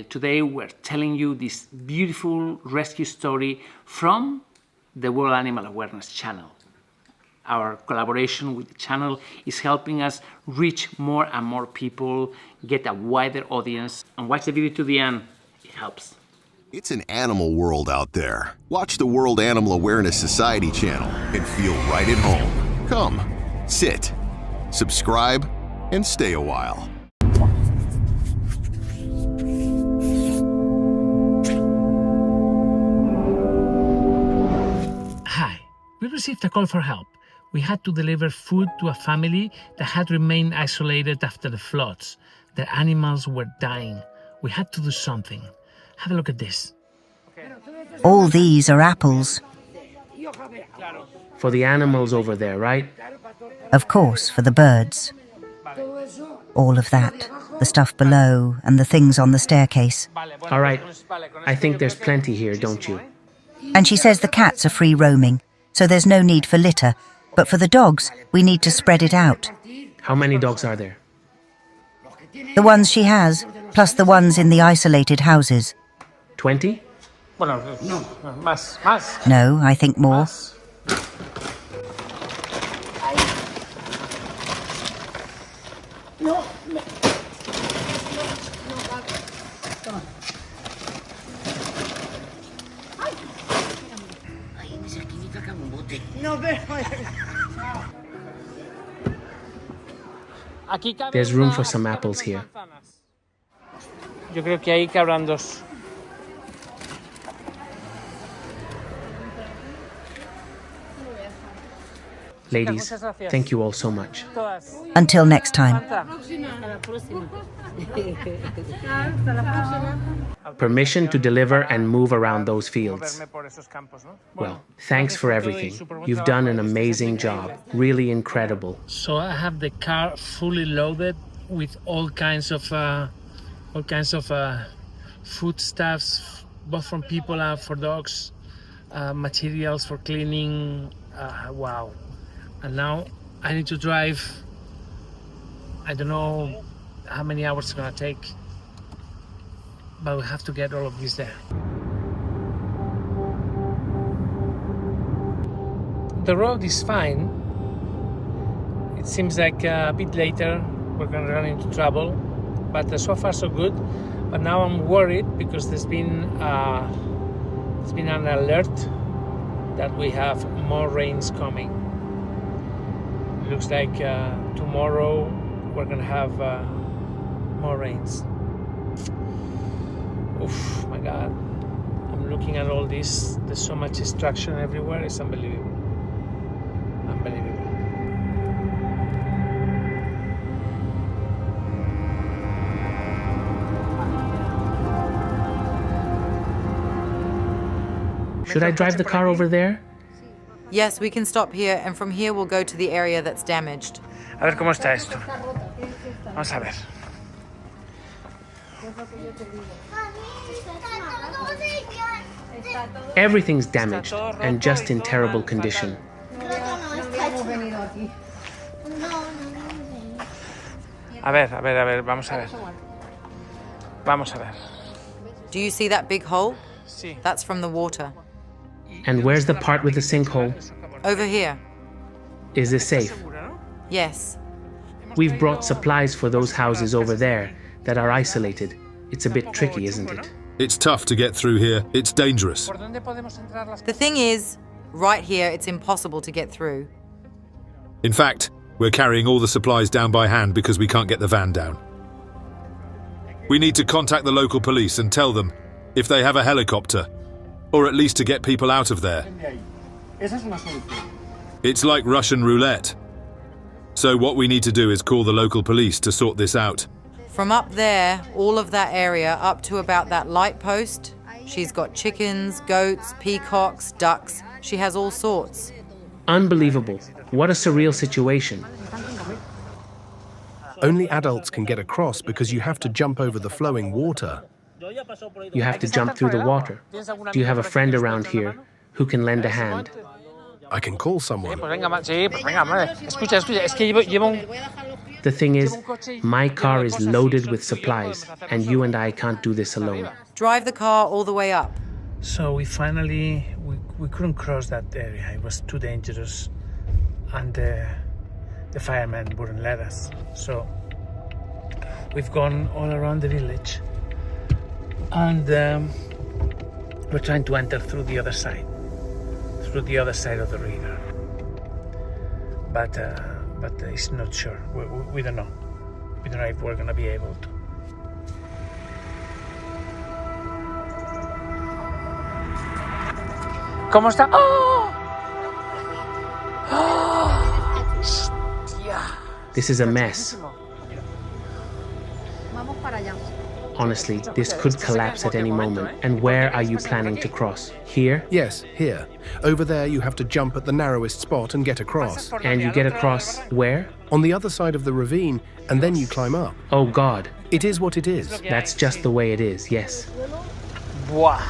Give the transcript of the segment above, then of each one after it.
Today we're telling you this beautiful rescue story from the World Animal Awareness Channel. Our collaboration with the channel is helping us reach more and more people, get a wider audience, and watch the video to the end. It helps. It's an animal world out there. Watch the World Animal Awareness Society channel and feel right at home. Come, sit, subscribe, and stay a while. Hi, we received a call for help. We had to deliver food to a family that had remained isolated after the floods. Their animals were dying. We had to do something. Have a look at this. All these are apples. For the animals over there, right? Of course, for the birds. All of that, the stuff below and the things on the staircase. All right. I think there's plenty here, don't you? And she says the cats are free roaming, so there's no need for litter. But for the dogs, we need to spread it out. How many dogs are there? The ones she has, plus the ones in the isolated houses. 20? No, I think more. There's room for some apples here. Yo creo que ahí cabrán dos. Ladies, thank you all so much. Until next time. Permission to deliver and move around those fields. Well, thanks for everything. You've done an amazing job. Really incredible. So I have the car fully loaded with all kinds of foodstuffs, both from people and for dogs, materials for cleaning. Wow. And now I need to drive. I don't know how many hours it's gonna take, but we have to get all of this there. The road is fine. It seems like a bit later we're gonna run into trouble, but so far so good. But now I'm worried because there's been an alert that we have more rains coming. It looks like tomorrow we're gonna have more rains. Oof, my God. I'm looking at all this. There's so much destruction everywhere. It's unbelievable. Unbelievable. Should I drive the car over there? Yes, we can stop here, and from here we'll go to the area that's damaged. A ver cómo está esto. Vamos a ver. Everything's damaged and just in terrible condition. A ver, vamos a ver. Vamos a ver. Do you see that big hole? Sí. That's from the water. And where's the part with the sinkhole? Over here. Is this safe? Yes. We've brought supplies for those houses over there that are isolated. It's a bit tricky, isn't it? It's tough to get through here. It's dangerous. The thing is, right here it's impossible to get through. In fact, we're carrying all the supplies down by hand because we can't get the van down. We need to contact the local police and tell them if they have a helicopter, or at least to get people out of there. It's like Russian roulette. So what we need to do is call the local police to sort this out. From up there, all of that area, up to about that light post, she's got chickens, goats, peacocks, ducks. She has all sorts. Unbelievable. What a surreal situation. Only adults can get across because you have to jump over the flowing water. You have to jump through the water. Do you have a friend around here who can lend a hand? I can call someone. The thing is, my car is loaded with supplies, and you and I can't do this alone. Drive the car all the way up. So we finally, we couldn't cross that area. It was too dangerous, and the firemen wouldn't let us. So we've gone all around the village, and we're trying to enter through the other side of the river. But it's not sure. We don't know. We don't know if we're gonna be able to. ¿Cómo está? ¡Oh! This is a mess. Honestly, this could collapse at any moment. And where are you planning to cross? Here? Yes, here. Over there you have to jump at the narrowest spot and get across. And you get across where? On the other side of the ravine, and then you climb up. Oh God. It is what it is. That's just the way it is, yes. Buah.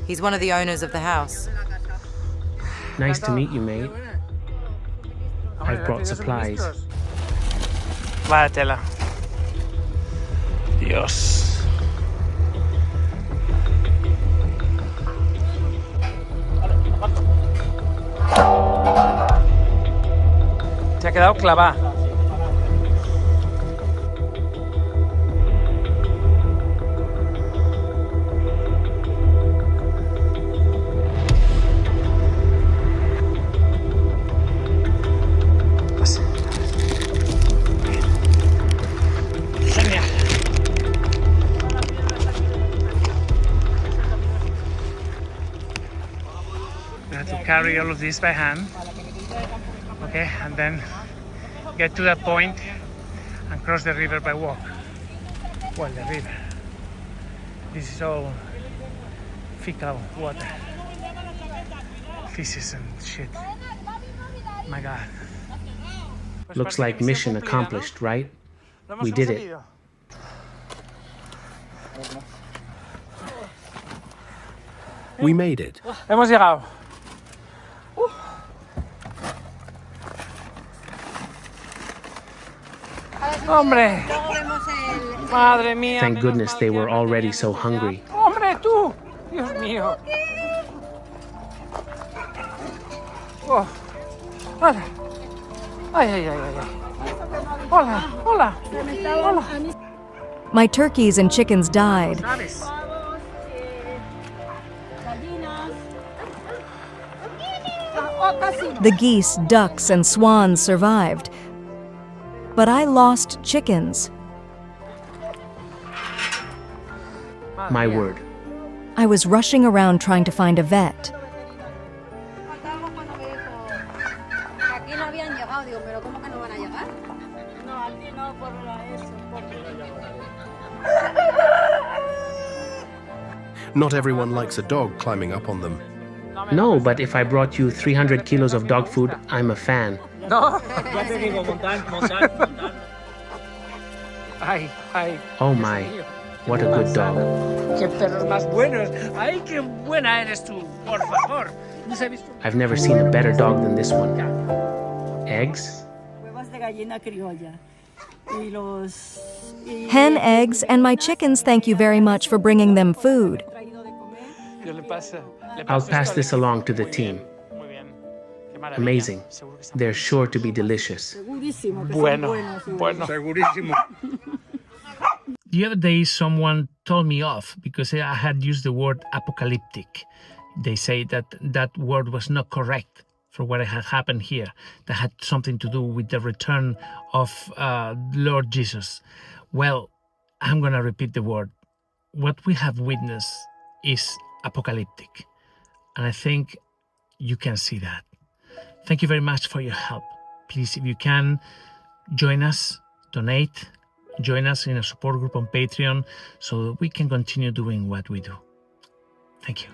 He's one of the owners of the house. Nice to meet you, mate. I've brought supplies. Vaya tela. Dios. Te ha quedado clavada. Carry all of this by hand, okay, and then get to that point and cross the river by walk. Well, the river. This is all fecal water, feces and shit. My God. Looks like mission accomplished, right? We did it. We made it. Hemos llegado. Hombre. Madre mía. Thank goodness they were already so hungry. Hombre, tú. Dios mío. Oh. Hola. Ay, ay, ay, ay. Hola, hola. Hola. My turkeys and chickens died. The geese, ducks, and swans survived. But I lost chickens. My word. I was rushing around trying to find a vet. Not everyone likes a dog climbing up on them. No, but if I brought you 300 kilos of dog food, I'm a fan. No. Ay, ay. Oh my, what a good dog. Qué perros más buenos. Ay, qué buena eres tú, por favor. I've never seen a better dog than this one. Eggs? Hen eggs, and my chickens thank you very much for bringing them food. I'll pass this along to the team. Amazing. They're sure to be delicious. Bueno. The other day, someone told me off because I had used the word apocalyptic. They say that that word was not correct for what had happened here. That had something to do with the return of Lord Jesus. Well, I'm going to repeat the word. What we have witnessed is apocalyptic. And I think you can see that. Thank you very much for your help. Please, if you can, join us, donate, join us in a support group on Patreon so that we can continue doing what we do. Thank you.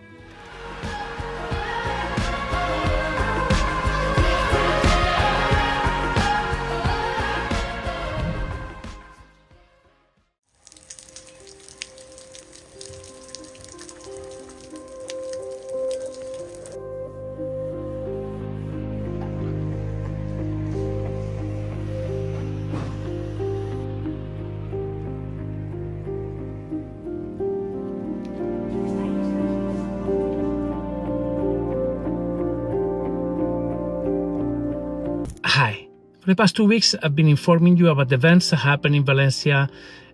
For the past 2 weeks, I've been informing you about the events that happened in Valencia,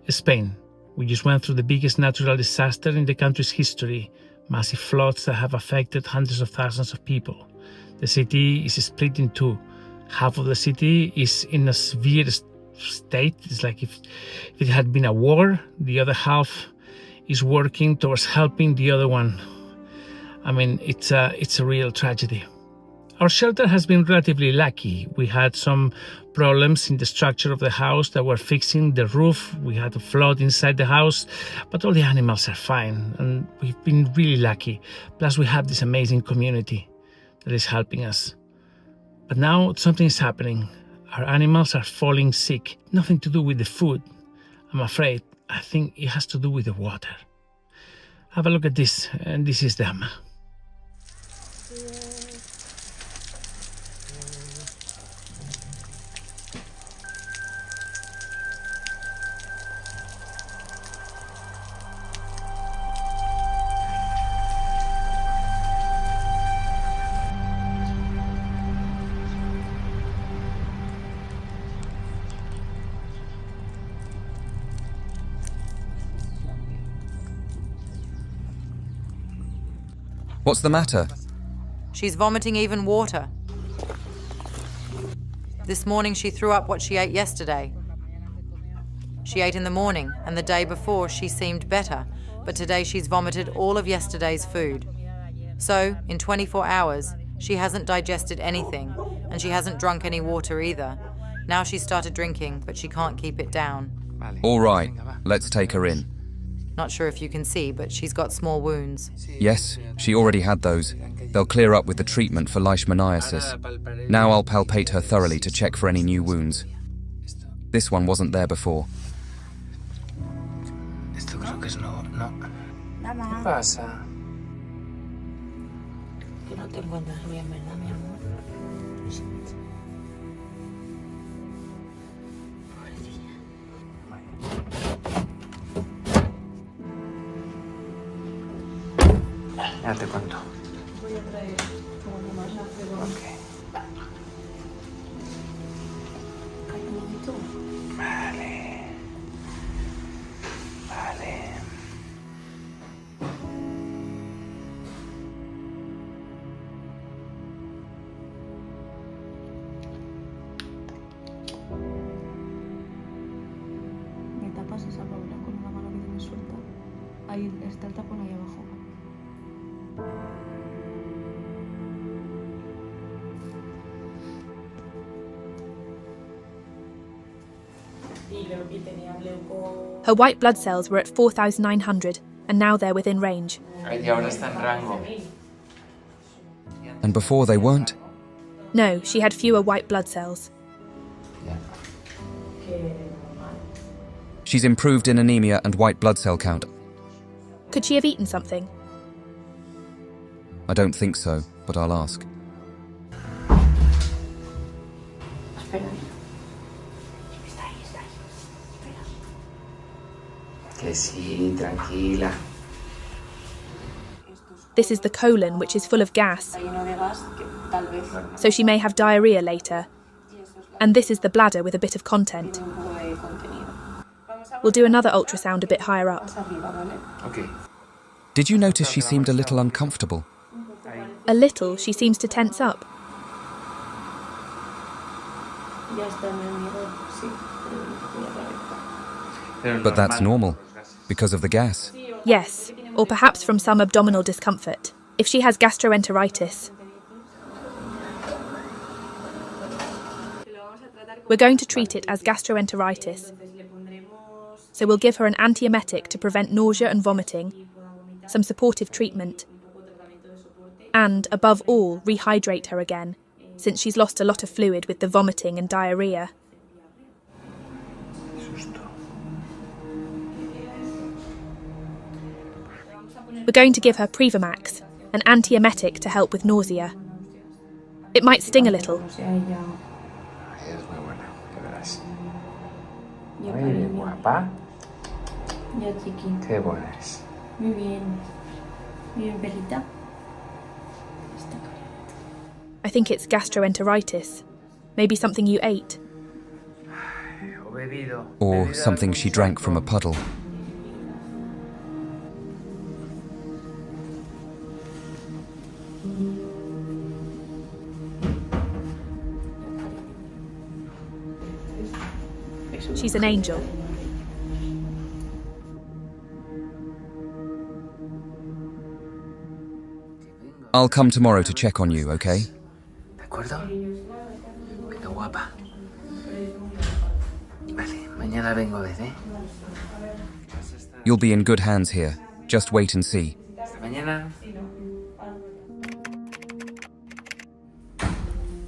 Spain. We just went through the biggest natural disaster in the country's history, massive floods that have affected hundreds of thousands of people. The city is split in two. Half of the city is in a severe state. It's like if it had been a war. The other half is working towards helping the other one. I mean, it's a real tragedy. Our shelter has been relatively lucky. We had some problems in the structure of the house that were fixing the roof. We had a flood inside the house, but all the animals are fine, and we've been really lucky. Plus, we have this amazing community that is helping us. But now something is happening. Our animals are falling sick. Nothing to do with the food, I'm afraid. I think it has to do with the water. Have a look at this, and this is Dama. What's the matter? She's vomiting even water. This morning she threw up what she ate yesterday. She ate in the morning, and the day before she seemed better, but today she's vomited all of yesterday's food. So, in 24 hours, she hasn't digested anything, and she hasn't drunk any water either. Now she's started drinking, but she can't keep it down. All right, let's take her in. Not sure if you can see, but she's got small wounds. Yes, she already had those. They'll clear up with the treatment for leishmaniasis. Now I'll palpate her thoroughly to check for any new wounds. This one wasn't there before. Esto creo que es no. ¿Qué pasa? Que no te encuentras bien, ¿verdad, mi amor? Ya te cuento. Voy a traer como más rápido. Ok. Ay, un poquito. Vale. Me tapas esa Paula con una mano que tienes suelta. Ahí está el tapón ahí abajo. Her white blood cells were at 4,900, and now they're within range. Y ahora está en rango. And before they weren't? No, she had fewer white blood cells. She's improved in anemia and white blood cell count. Could she have eaten something? I don't think so, but I'll ask. Espera. Que sí, tranquila. This is the colon, which is full of gas, so she may have diarrhea later. And this is the bladder with a bit of content. We'll do another ultrasound a bit higher up. Okay. Did you notice she seemed a little uncomfortable? A little, she seems to tense up. But that's normal, because of the gas. Yes, or perhaps from some abdominal discomfort. If she has gastroenteritis. We're going to treat it as gastroenteritis. So we'll give her an antiemetic to prevent nausea and vomiting, some supportive treatment, and, above all, rehydrate her again, since she's lost a lot of fluid with the vomiting and diarrhea. We're going to give her Prevamax, an antiemetic to help with nausea. It might sting a little. Muy guapa. Qué buena es. Muy bien. Muy bien, perrita. I think it's gastroenteritis. Maybe something you ate. Or something she drank from a puddle. She's an angel. I'll come tomorrow to check on you, okay? ¿De acuerdo? Venga, guapa. Vale, mañana vengo a ver, ¿eh? You'll be in good hands here. Just wait and see. Hasta mañana.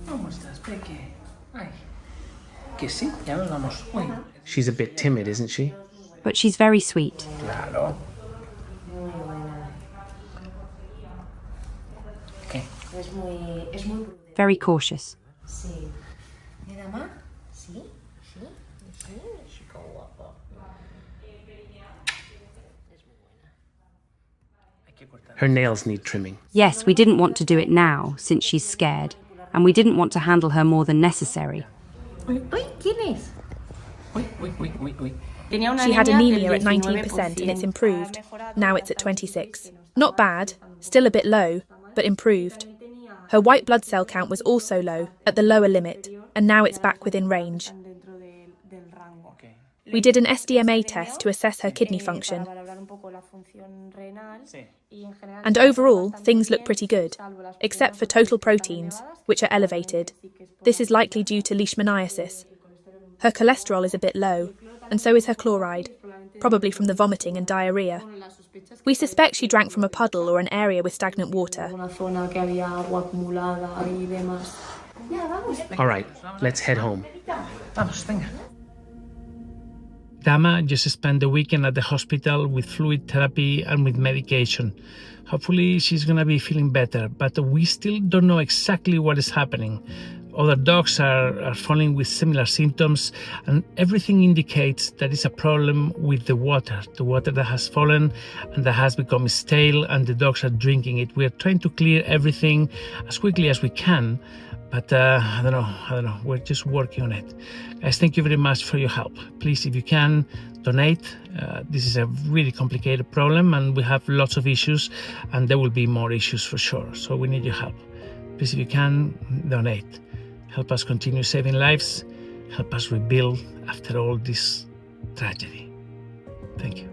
¿Cómo estás, Peque? Ay. Que sí, ya nos vamos. Uy. She's a bit timid, isn't she? But she's very sweet. Claro. ¿Qué? Very cautious. Her nails need trimming. Yes, we didn't want to do it now, since she's scared, and we didn't want to handle her more than necessary. She had anemia at 19% and it's improved. Now it's at 26. Not bad, still a bit low, but improved. Her white blood cell count was also low, at the lower limit, and now it's back within range. We did an SDMA test to assess her kidney function. And overall, things look pretty good, except for total proteins, which are elevated. This is likely due to leishmaniasis. Her cholesterol is a bit low, and so is her chloride, probably from the vomiting and diarrhoea. We suspect she drank from a puddle or an area with stagnant water. All right, let's head home. Vamos, venga. Dama just spent the weekend at the hospital with fluid therapy and with medication. Hopefully she's gonna be feeling better, but we still don't know exactly what is happening. Other dogs are falling with similar symptoms, and everything indicates that it's a problem with the water that has fallen and that has become stale, and the dogs are drinking it. We're trying to clear everything as quickly as we can, but I don't know. We're just working on it. Guys, thank you very much for your help. Please, if you can, donate. This is a really complicated problem, and we have lots of issues, and there will be more issues for sure. So we need your help. Please, if you can, donate. Help us continue saving lives. Help us rebuild after all this tragedy. Thank you.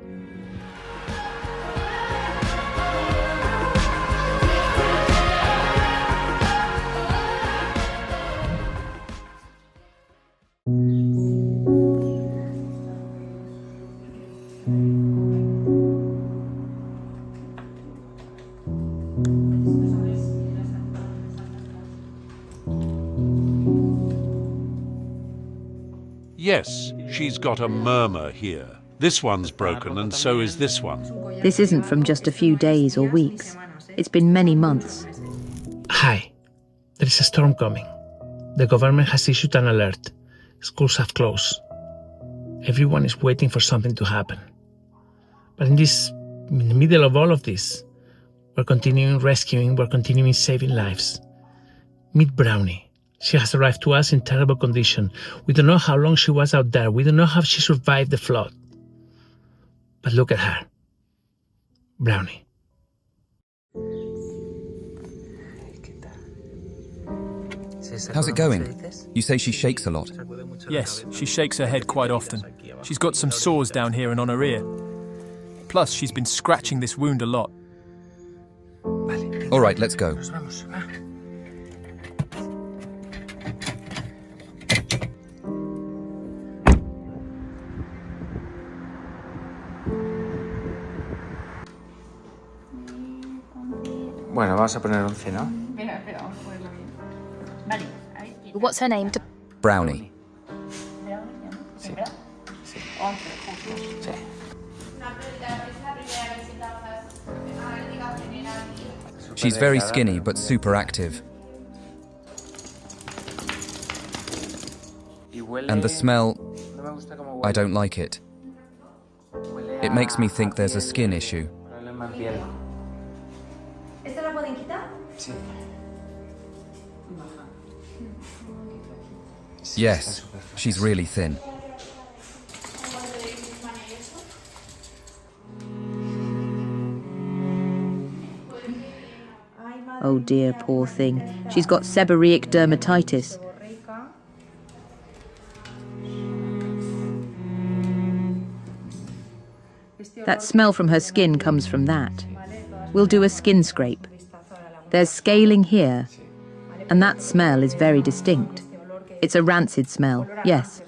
Yes, she's got a murmur here. This one's broken and so is this one. This isn't from just a few days or weeks. It's been many months. Hi, there is a storm coming. The government has issued an alert. Schools have closed. Everyone is waiting for something to happen. But in the middle of all of this, we're continuing rescuing, we're continuing saving lives. Meet Brownie. She has arrived to us in terrible condition. We don't know how long she was out there. We don't know how she survived the flood. But look at her. Brownie. How's it going? You say she shakes a lot. Yes, she shakes her head quite often. She's got some sores down here and on her ear. Plus, she's been scratching this wound a lot. All right, let's go. Bueno, vamos a poner 11, ¿no? Espera, vamos a ponerlo bien. Vale, a ver. What's her name? Brownie. Sí. Sí. 11, justo. Sí. She's very skinny but super active. And the smell, I don't like it. It makes me think there's a skin issue. Yes, she's really thin. Oh dear, poor thing. She's got seborrheic dermatitis. That smell from her skin comes from that. We'll do a skin scrape. There's scaling here, and that smell is very distinct. It's a rancid smell, yes.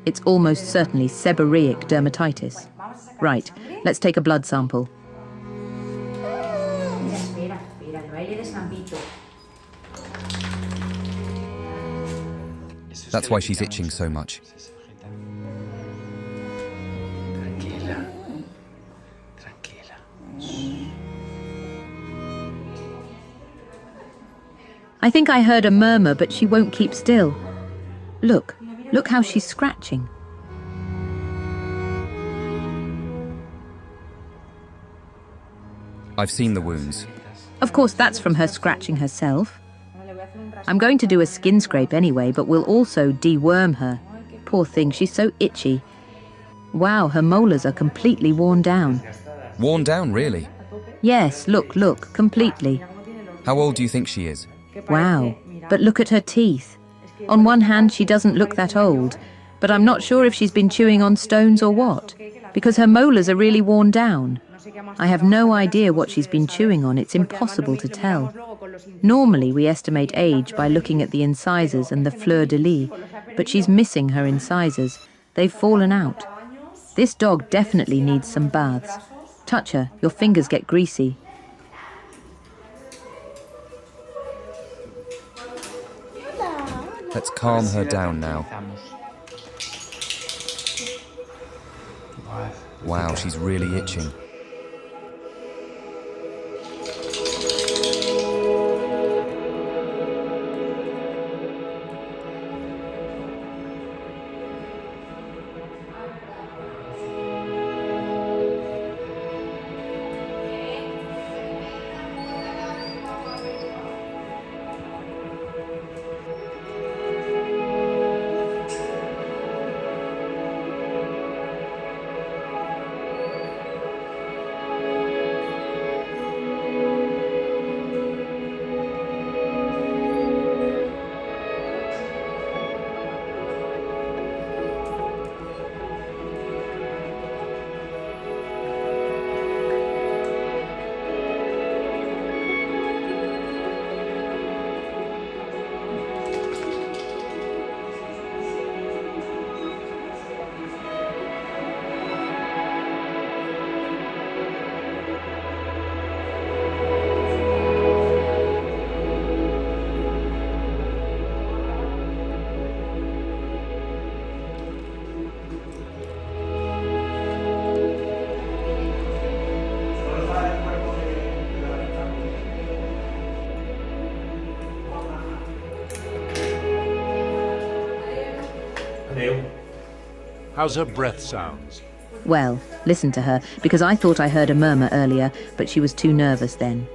It's almost certainly seborrheic dermatitis. Right, let's take a blood sample. That's why she's itching so much. I think I heard a murmur, but she won't keep still. Look how she's scratching. I've seen the wounds. Of course, that's from her scratching herself. I'm going to do a skin scrape anyway, but we'll also deworm her. Poor thing, she's so itchy. Wow, her molars are completely worn down. Worn down, really? Yes, look, completely. How old do you think she is? Wow, but look at her teeth. On one hand, she doesn't look that old, but I'm not sure if she's been chewing on stones or what, because her molars are really worn down. I have no idea what she's been chewing on. It's impossible to tell. Normally, we estimate age by looking at the incisors and the fleur-de-lis, but she's missing her incisors. They've fallen out. This dog definitely needs some baths. Touch her, your fingers get greasy. Let's calm her down now. Wow, she's really itching. How's her breath sounds? Well, listen to her, because I thought I heard a murmur earlier, but she was too nervous then.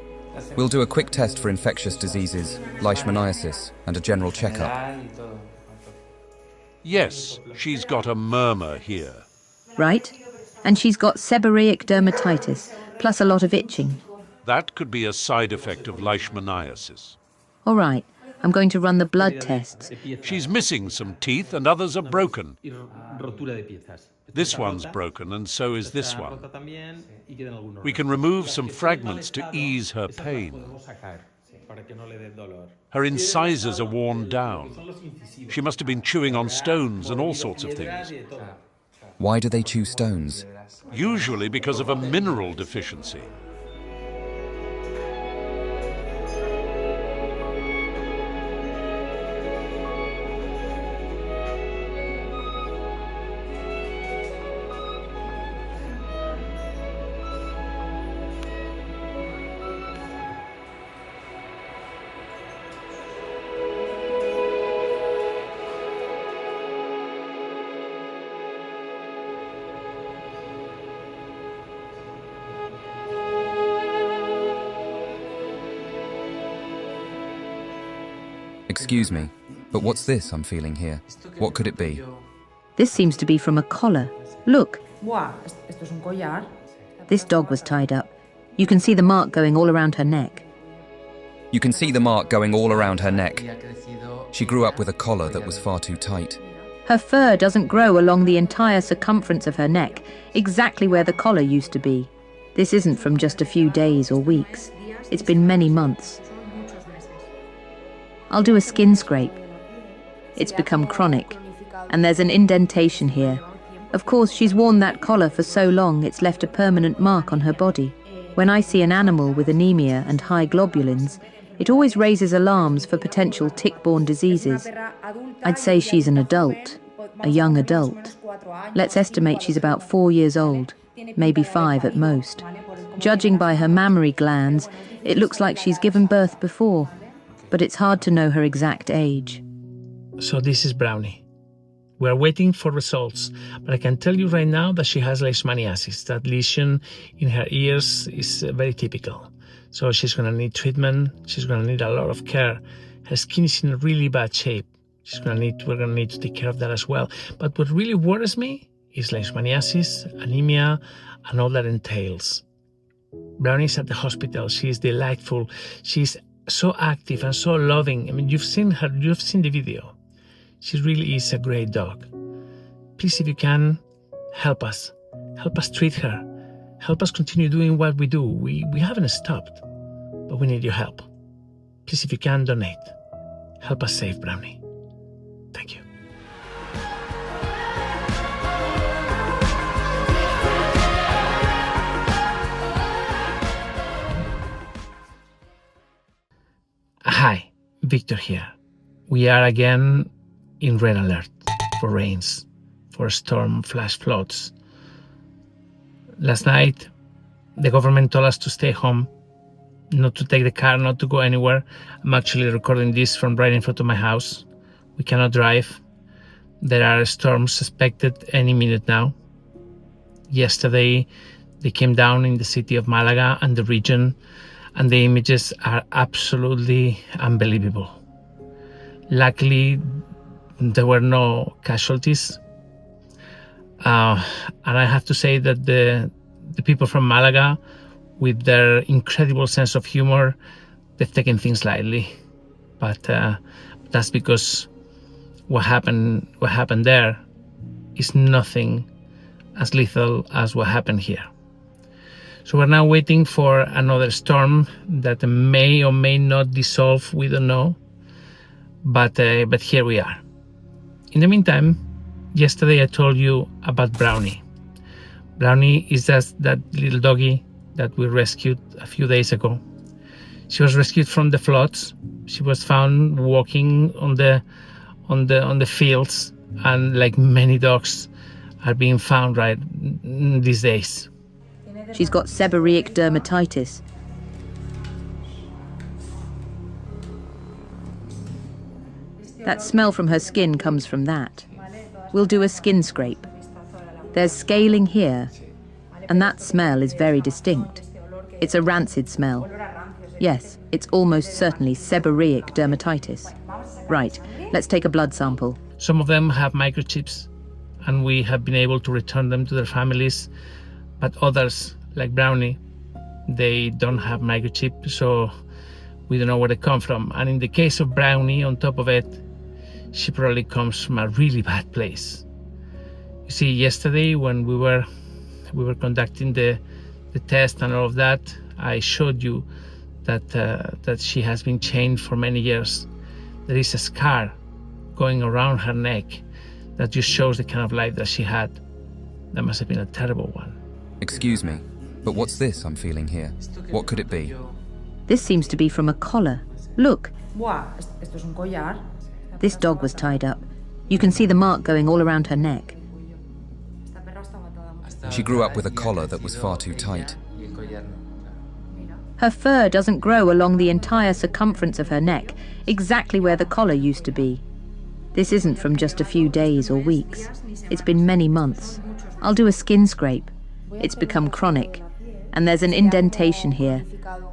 We'll do a quick test for infectious diseases, leishmaniasis, and a general checkup. Yes, she's got a murmur here. Right? And she's got seborrheic dermatitis, plus a lot of itching. That could be a side effect of leishmaniasis. All right, I'm going to run the blood tests. She's missing some teeth and others are broken. This one's broken and so is this one. We can remove some fragments to ease her pain. Her incisors are worn down. She must have been chewing on stones and all sorts of things. Why do they chew stones? Usually because of a mineral deficiency. Excuse me, But what's this I'm feeling here? What could it be? This seems to be from a collar. Look, this dog was tied up. You can see the mark going all around her neck. You can see the mark going all around her neck. She grew up with a collar that was far too tight. Her fur doesn't grow along the entire circumference of her neck, exactly where the collar used to be. This isn't from just a few days or weeks. It's been many months. I'll do a skin scrape. It's become chronic, and there's an indentation here. Of course, she's worn that collar for so long it's left a permanent mark on her body. When I see an animal with anemia and high globulins, it always raises alarms for potential tick-borne diseases. I'd say she's an adult, a young adult. Let's estimate she's about 4 years old, maybe 5 at most. Judging by her mammary glands, it looks like she's given birth before, but it's hard to know her exact age. So this is Brownie. We're waiting for results, but I can tell you right now that she has leishmaniasis. That lesion in her ears is very typical. So she's going to need treatment. She's going to need a lot of care. Her skin is in really bad shape. We're going to need to take care of that as well. But what really worries me is leishmaniasis, anemia, and all that entails. Brownie's at the hospital. She is delightful. She's so active and so loving. I mean, you've seen her. You've seen the video. She really is a great dog. Please, if you can, help us. Help us treat her. Help us continue doing what we do. We haven't stopped, but we need your help. Please, if you can, donate. Help us save Brownie. Thank you. Hi, Viktor here. We are again in red alert for rains, for storm flash floods. Last night, the government told us to stay home, not to take the car, not to go anywhere. I'm actually recording this from right in front of my house. We cannot drive. There are storms suspected any minute now. Yesterday, they came down in the city of Malaga and the region, and the images are absolutely unbelievable. Luckily, there were no casualties. And I have to say that the people from Malaga, with their incredible sense of humor, they've taken things lightly. But that's because what happened there is nothing as lethal as what happened here. So we're now waiting for another storm that may or may not dissolve. We don't know. But here we are. In the meantime, yesterday I told you about Brownie. Brownie is just that little doggy that we rescued a few days ago. She was rescued from the floods. She was found walking on the fields, and like many dogs are being found right these days. She's got seborrheic dermatitis. That smell from her skin comes from that. We'll do a skin scrape. There's scaling here, and that smell is very distinct. It's a rancid smell. Yes, it's almost certainly seborrheic dermatitis. Right, let's take a blood sample. Some of them have microchips, and we have been able to return them to their families, but others, like Brownie, they don't have microchip, so we don't know where they come from. And in the case of Brownie, on top of it, she probably comes from a really bad place. You see, yesterday when we were conducting the test and all of that, I showed you that she has been chained for many years. There is a scar going around her neck that just shows the kind of life that she had. That must have been a terrible one. Excuse me, but what's this I'm feeling here? What could it be? This seems to be from a collar. Look. This dog was tied up. You can see the mark going all around her neck. She grew up with a collar that was far too tight. Her fur doesn't grow along the entire circumference of her neck, exactly where the collar used to be. This isn't from just a few days or weeks. It's been many months. I'll do a skin scrape. It's become chronic, and there's an indentation here.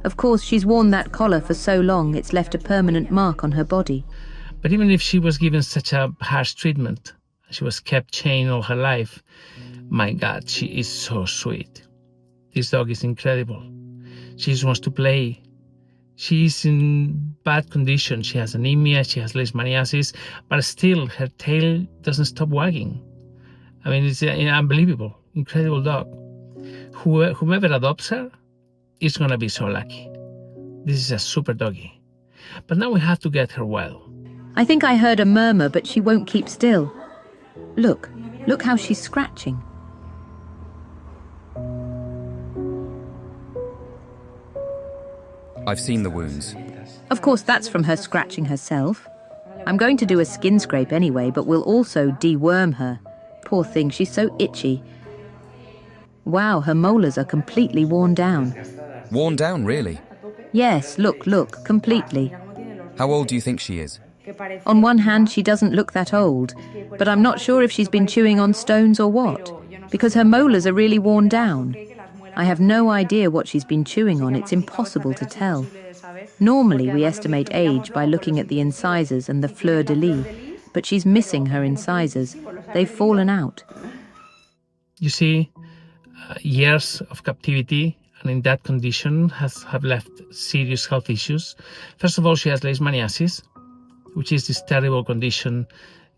Of course, she's worn that collar for so long it's left a permanent mark on her body. But even if she was given such a harsh treatment, she was kept chained all her life, my God, she is so sweet. This dog is incredible. She just wants to play. She is in bad condition. She has anemia, she has leishmaniasis, but still her tail doesn't stop wagging. I mean, it's unbelievable, incredible dog. Whomever adopts her is going to be so lucky. This is a super doggy. But now we have to get her well. I think I heard a murmur, but she won't keep still. Look how she's scratching. I've seen the wounds. Of course, that's from her scratching herself. I'm going to do a skin scrape anyway, but we'll also deworm her. Poor thing, she's so itchy. Wow, her molars are completely worn down. Worn down, really? Yes, look, completely. How old do you think she is? On one hand, she doesn't look that old, but I'm not sure if she's been chewing on stones or what, because her molars are really worn down. I have no idea what she's been chewing on. It's impossible to tell. Normally, we estimate age by looking at the incisors and the fleur-de-lis, but she's missing her incisors. They've fallen out. You see, years of captivity and in that condition have left serious health issues. First of all, she has leishmaniasis, which is this terrible condition.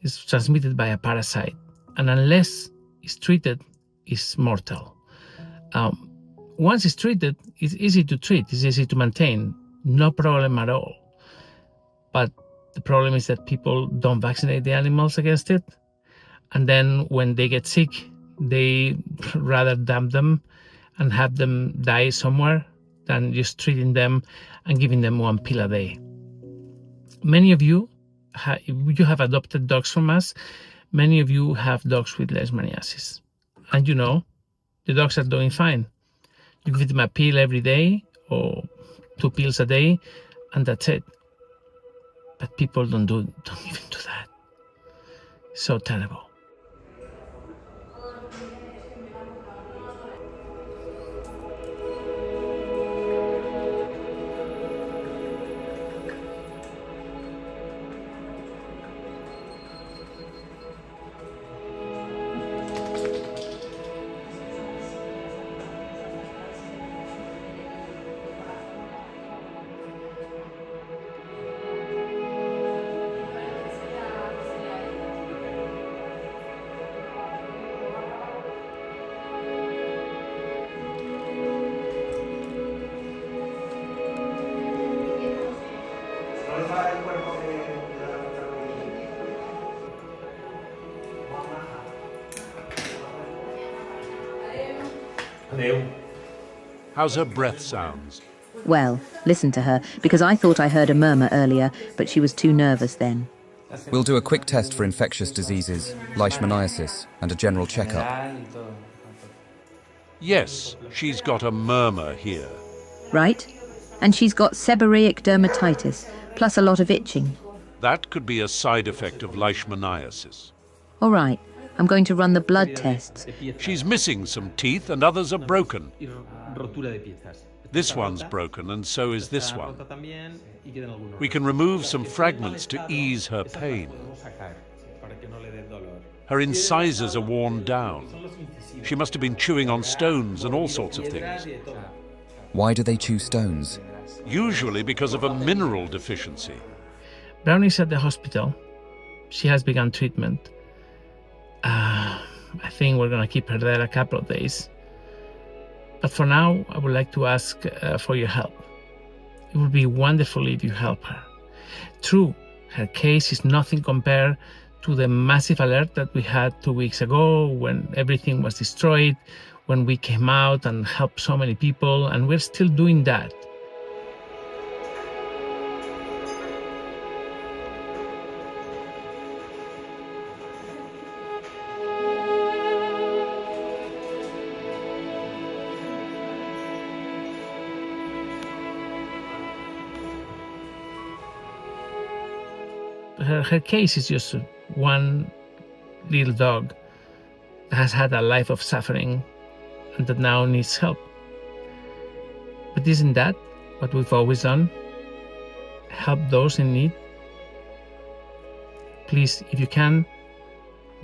It's transmitted by a parasite, and unless it's treated, it's mortal. Once it's treated, it's easy to treat, it's easy to maintain, no problem at all. But the problem is that people don't vaccinate the animals against it. And then when they get sick, they rather dump them and have them die somewhere than just treating them and giving them one pill a day. Many of you have adopted dogs from us. Many of you have dogs with leishmaniasis. And you know, the dogs are doing fine. You give them a pill every day or 2 pills a day, and that's it. But people don't even do that. So terrible. How's her breath sounds? Well, listen to her, because I thought I heard a murmur earlier, but she was too nervous then. We'll do a quick test for infectious diseases, leishmaniasis, and a general checkup. Yes, she's got a murmur here. Right? And she's got seborrheic dermatitis, plus a lot of itching. That could be a side effect of leishmaniasis. All right, I'm going to run the blood tests. She's missing some teeth and others are broken. This one's broken and so is this one. We can remove some fragments to ease her pain. Her incisors are worn down. She must have been chewing on stones and all sorts of things. Why do they chew stones? Usually because of a mineral deficiency. Brownie's at the hospital. She has begun treatment. I think we're going to keep her there a couple of days. But for now, I would like to ask for your help. It would be wonderful if you help her. True, her case is nothing compared to the massive alert that we had 2 weeks ago when everything was destroyed, when we came out and helped so many people, and we're still doing that. Her case is just one little dog that has had a life of suffering and that now needs help. But isn't that what we've always done? Help those in need? Please, if you can,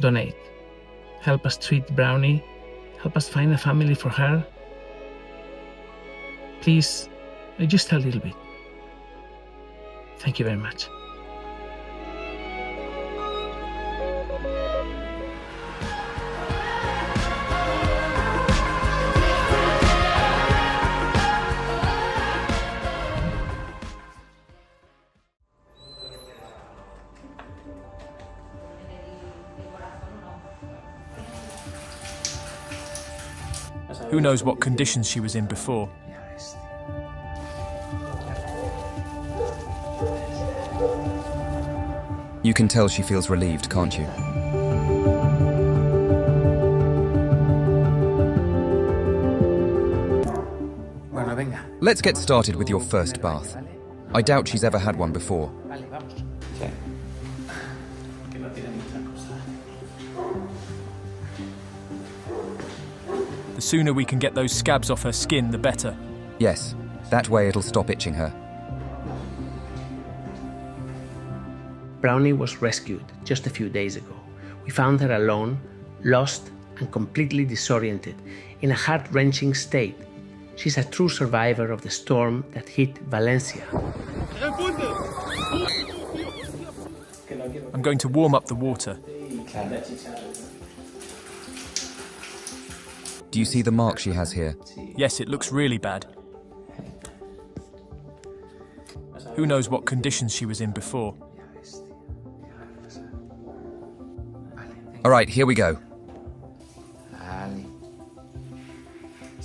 donate. Help us treat Brownie. Help us find a family for her. Please, just a little bit. Thank you very much. Who knows what conditions she was in before? You can tell she feels relieved, can't you? Let's get started with your first bath. I doubt she's ever had one before. The sooner we can get those scabs off her skin, the better. Yes, that way it'll stop itching her. Brownie was rescued just a few days ago. We found her alone, lost and completely disoriented, in a heart-wrenching state. She's a true survivor of the storm that hit Valencia. I'm going to warm up the water. Do you see the mark she has here? Yes, it looks really bad. Who knows what conditions she was in before? All right, here we go.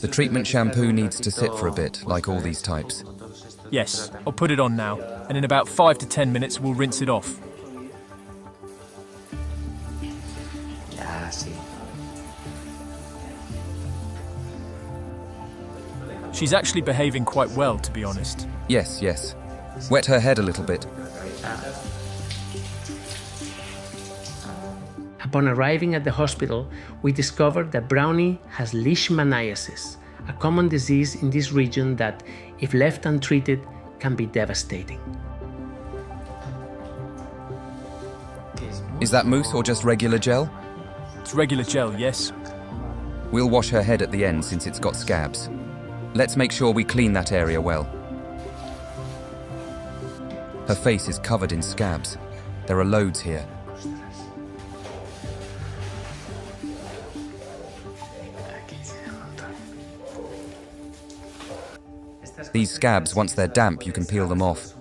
The treatment shampoo needs to sit for a bit, like all these types. Yes, I'll put it on now, and in about 5 to 10 minutes we'll rinse it off. She's actually behaving quite well, to be honest. Yes, yes. Wet her head a little bit. Upon arriving at the hospital, we discovered that Brownie has leishmaniasis, a common disease in this region that, if left untreated, can be devastating. Is that mousse or just regular gel? It's regular gel, yes. We'll wash her head at the end since it's got scabs. Let's make sure we clean that area well. Her face is covered in scabs. There are loads here. These scabs, once they're damp, you can peel them off.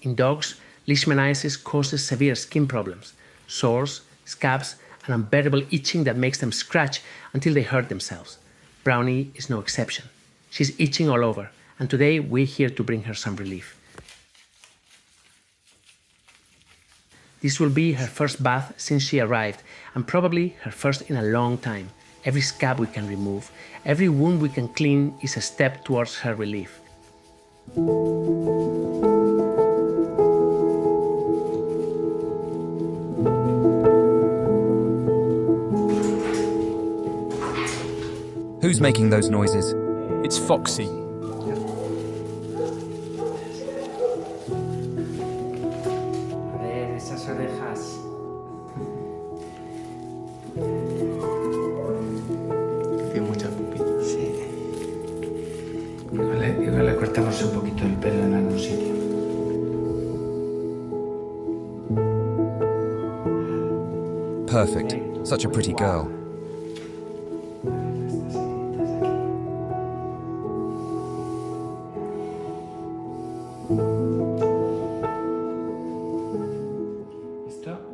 In dogs, leishmaniasis causes severe skin problems, sores, scabs, and unbearable itching that makes them scratch until they hurt themselves. Brownie is no exception. She's itching all over, and today we're here to bring her some relief. This will be her first bath since she arrived, and probably her first in a long time. Every scab we can remove, every wound we can clean is a step towards her relief. Who's making those noises? It's Foxy. Igual le cortamos un poquito el pelo en algún sitio. Perfect. Such a pretty girl.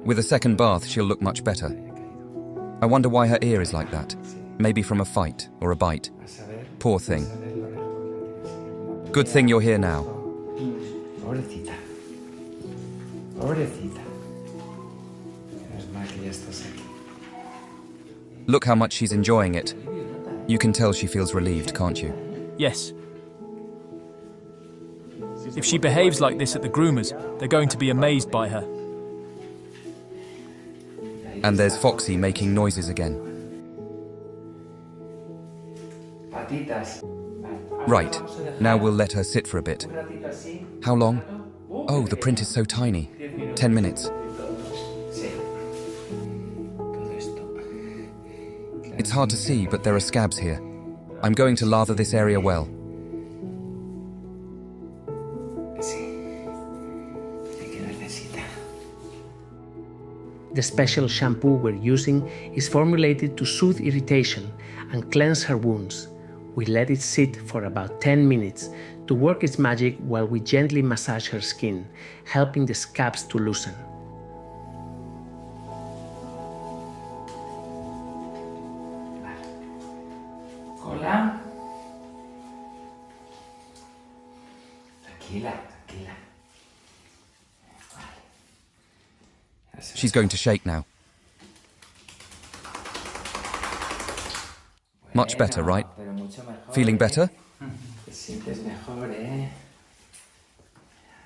With a second bath, she'll look much better. I wonder why her ear is like that. Maybe from a fight or a bite. Poor thing. Good thing you're here now. Pobrecita. Pobrecita. Es mal que ya estás aquí. Look how much she's enjoying it. You can tell she feels relieved, can't you? Yes. If she behaves like this at the groomers, they're going to be amazed by her. And there's Foxy making noises again. Patitas. Right, now we'll let her sit for a bit. How long? Oh, the print is so tiny. 10 minutes. It's hard to see, but there are scabs here. I'm going to lather this area well. The special shampoo we're using is formulated to soothe irritation and cleanse her wounds. We let it sit for about 10 minutes to work its magic while we gently massage her skin, helping the scabs to loosen. Hola. Tranquila, tranquila. She's going to shake now. Much better, right? Feeling better? Te sientes mejor, ¿eh?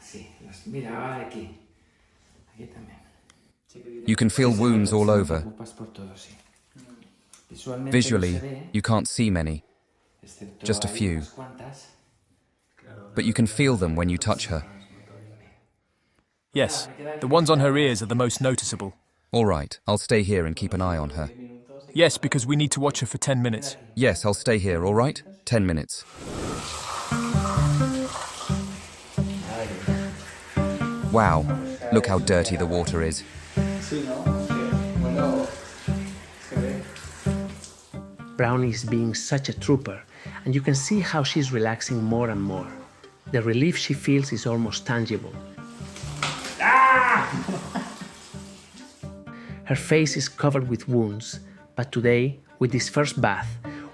Sí, los miraba aquí. Aquí también. You can feel wounds all over. Visually, you can't see many, just a few. But you can feel them when you touch her. Yes, the ones on her ears are the most noticeable. All right, I'll stay here and keep an eye on her. Yes, because we need to watch her for 10 minutes. Yes, I'll stay here, all right? 10 minutes. Wow, look how dirty the water is. Brownie is being such a trooper, and you can see how she's relaxing more and more. The relief she feels is almost tangible. Her face is covered with wounds, but today, with this first bath,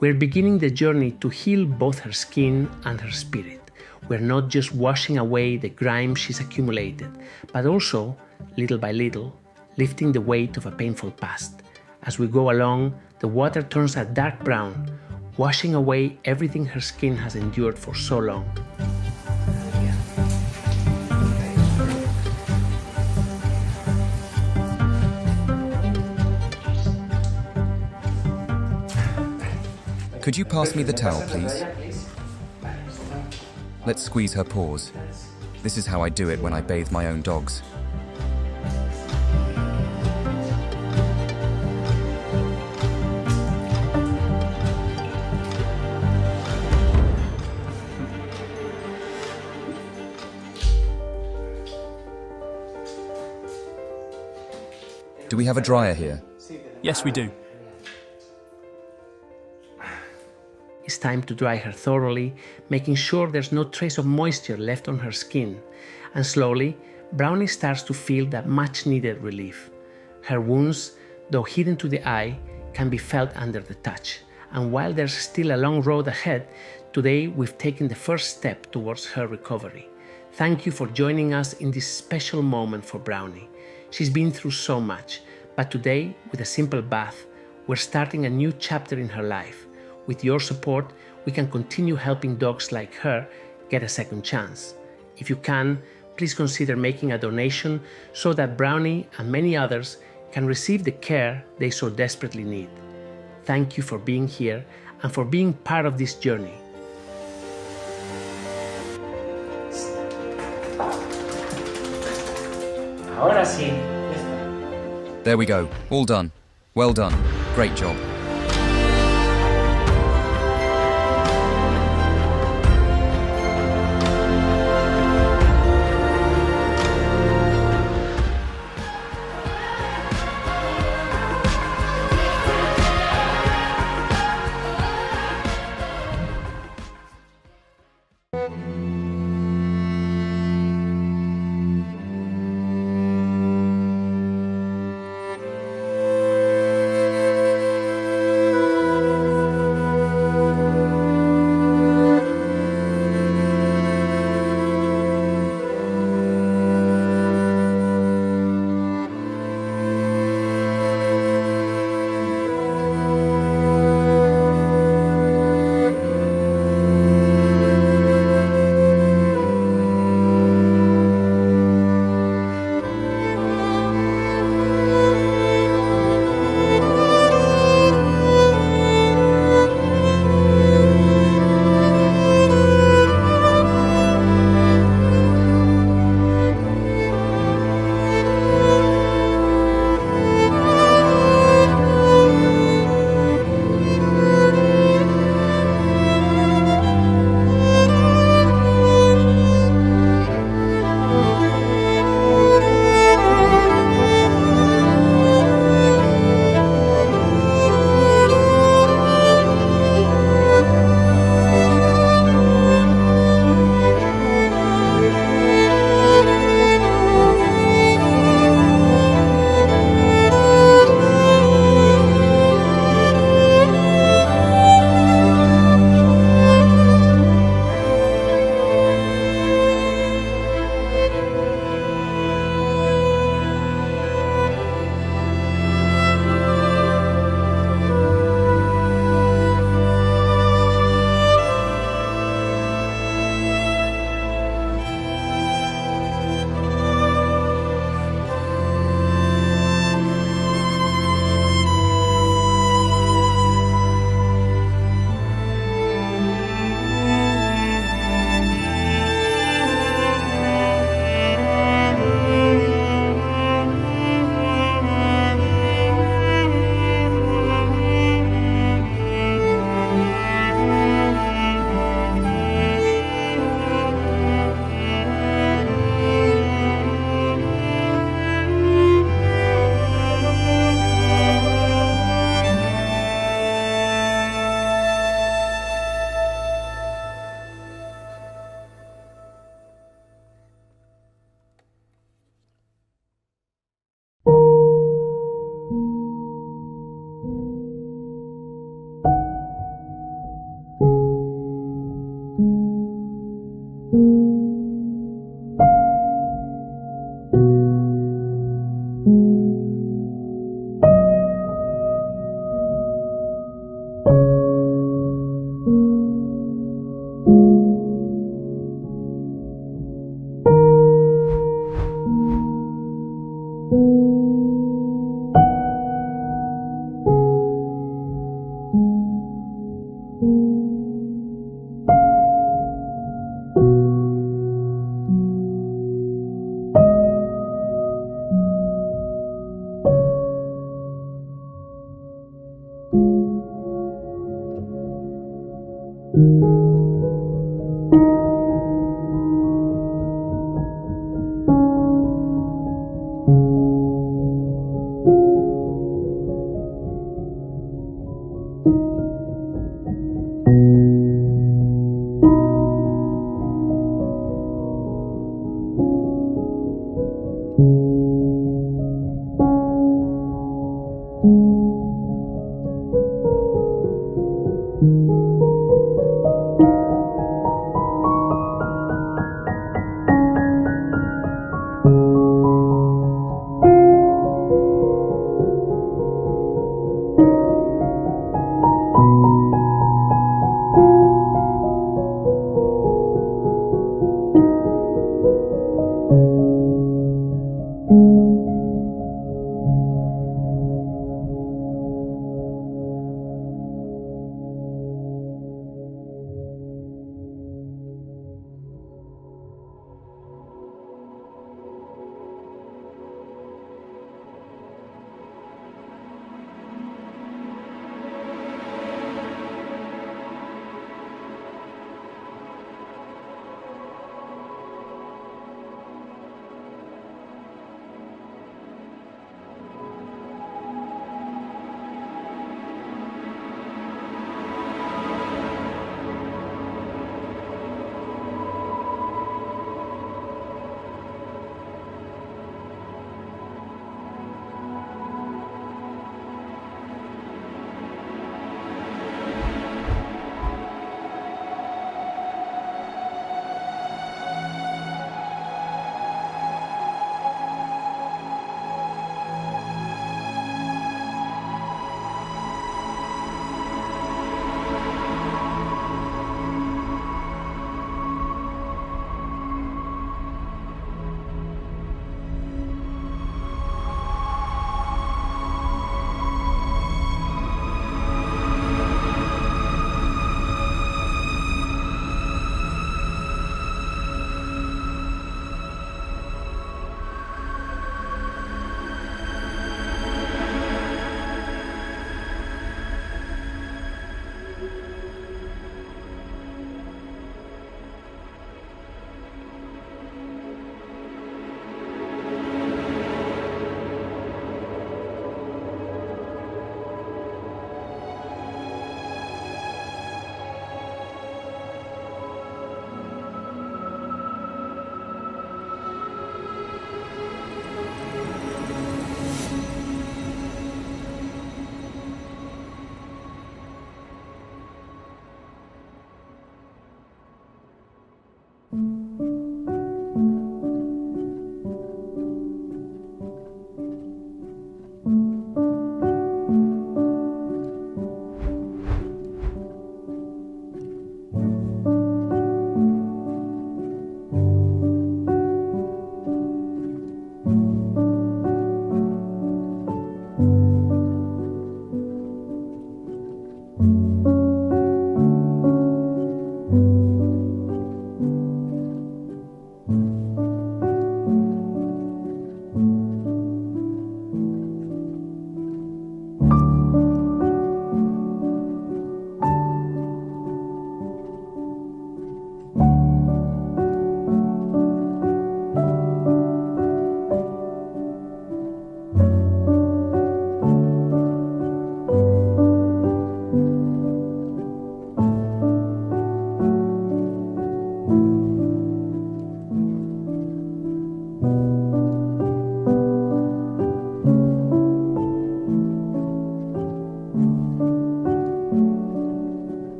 we're beginning the journey to heal both her skin and her spirit. We're not just washing away the grime she's accumulated, but also, little by little, lifting the weight of a painful past. As we go along, the water turns a dark brown, washing away everything her skin has endured for so long. Could you pass me the towel, please? Let's squeeze her paws. This is how I do it when I bathe my own dogs. Do we have a dryer here? Yes, we do. It's time to dry her thoroughly, making sure there's no trace of moisture left on her skin. And slowly, Brownie starts to feel that much-needed relief. Her wounds, though hidden to the eye, can be felt under the touch. And while there's still a long road ahead, today we've taken the first step towards her recovery. Thank you for joining us in this special moment for Brownie. She's been through so much, but today, with a simple bath, we're starting a new chapter in her life. With your support, we can continue helping dogs like her get a second chance. If you can, please consider making a donation so that Brownie and many others can receive the care they so desperately need. Thank you for being here and for being part of this journey. Ahora sí. There we go, all done. Well done, great job.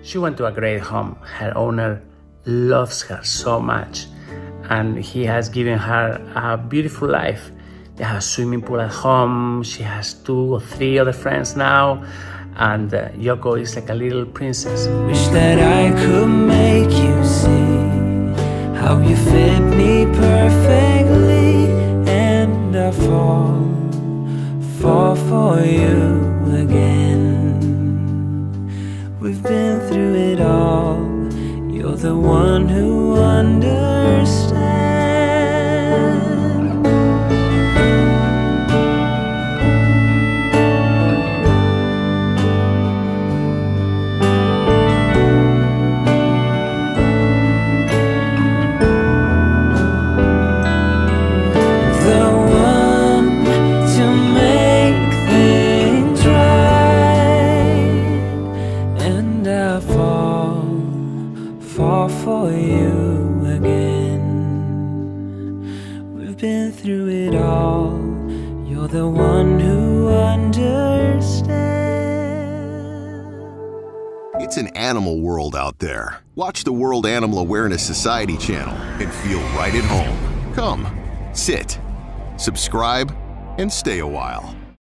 She went to a great home. Her owner loves her so much, and he has given her a beautiful life. They have a swimming pool at home. She has 2 or 3 other friends now, and Yoko is like a little princess. Wish that I could make you see how you fit me perfectly, and I fall for you again. We've been through it all. You're the one who understands. For you again. We've been through it all. You're the one who understands. It's an animal world out there. Watch the World Animal Awareness Society channel and feel right at home. Come, sit, subscribe, and stay a while.